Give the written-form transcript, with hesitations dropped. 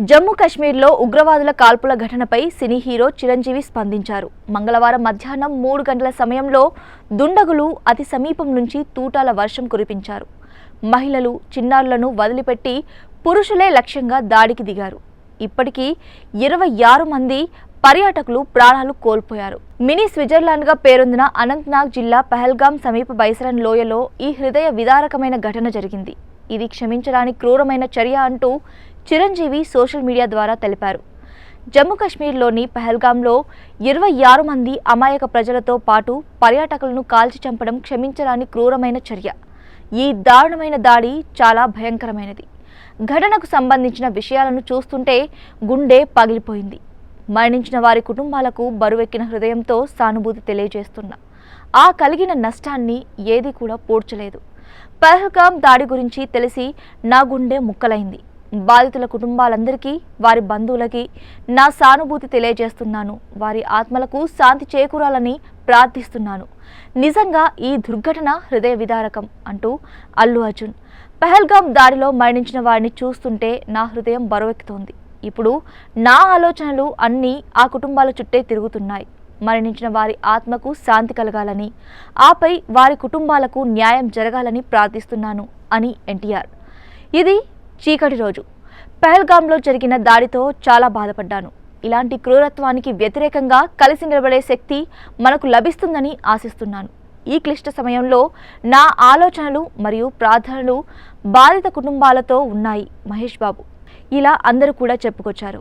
జమ్మూ కశ్మీర్లో ఉగ్రవాదుల కాల్పుల ఘటనపై సినీ హీరో చిరంజీవి స్పందించారు. మంగళవారం మధ్యాహ్నం 3 గంటల సమయంలో దుండగులు అతి సమీపం నుంచి తూటాల వర్షం కురిపించారు. మహిళలు, చిన్నారులను వదిలిపెట్టి పురుషులే లక్ష్యంగా దాడికి దిగారు. ఇప్పటికీ 26 మంది పర్యాటకులు ప్రాణాలు కోల్పోయారు. మినీ స్విట్జర్లాండ్గా పేరొందిన అనంతనాగ్ జిల్లా పహల్గాం సమీప బైసరన్ లోయలో ఈ హృదయ విదారకమైన ఘటన జరిగింది. ఇది క్షమించరాని క్రూరమైన చర్య అంటూ చిరంజీవి సోషల్ మీడియా ద్వారా తెలిపారు. జమ్మూ కశ్మీర్లోని పహల్గాంలో 26 మంది అమాయక ప్రజలతో పాటు పర్యాటకులను కాల్చి చంపడం క్షమించరాని క్రూరమైన చర్య. ఈ దారుణమైన దాడి చాలా భయంకరమైనది. ఘటనకు సంబంధించిన విషయాలను చూస్తుంటే గుండె పగిలిపోయింది. మరణించిన వారి కుటుంబాలకు బరువెక్కిన హృదయంతో సానుభూతి తెలియజేస్తున్నా. ఆ కలిగిన నష్టాన్ని ఏది కూడా పూడ్చలేదు. పహల్గాం దాడి గురించి తెలిసి నా గుండె ముక్కలైంది. బాధితుల కుటుంబాలందరికీ, వారి బంధువులకి నా సానుభూతి తెలియజేస్తున్నాను. వారి ఆత్మలకు శాంతి చేకూరాలని ప్రార్థిస్తున్నాను. నిజంగా ఈ దుర్ఘటన హృదయ విదారకం అంటూ అల్లు అర్జున్. పహల్గాం దాడిలో మరణించిన వారిని చూస్తుంటే నా హృదయం బరువెక్కుతోంది. ఇప్పుడు నా ఆలోచనలు అన్నీ ఆ కుటుంబాల చుట్టే తిరుగుతున్నాయి. మరణించిన వారి ఆత్మకు శాంతి కలగాలని, ఆపై వారి కుటుంబాలకు న్యాయం జరగాలని ప్రార్థిస్తున్నాను అని ఎన్టీఆర్. ఇది చీకటి రోజు. పహల్గాంలో జరిగిన దాడితో చాలా బాధపడ్డాను. ఇలాంటి క్రూరత్వానికి వ్యతిరేకంగా కలిసి నిలబడే శక్తి మనకు లభిస్తుందని ఆశిస్తున్నాను. ఈ క్లిష్ట సమయంలో నా ఆలోచనలు మరియు ప్రార్థనలు బాధిత కుటుంబాలతో ఉన్నాయి మహేష్ బాబు. ఇలా అందరూ కూడా చెప్పుకొచ్చారు.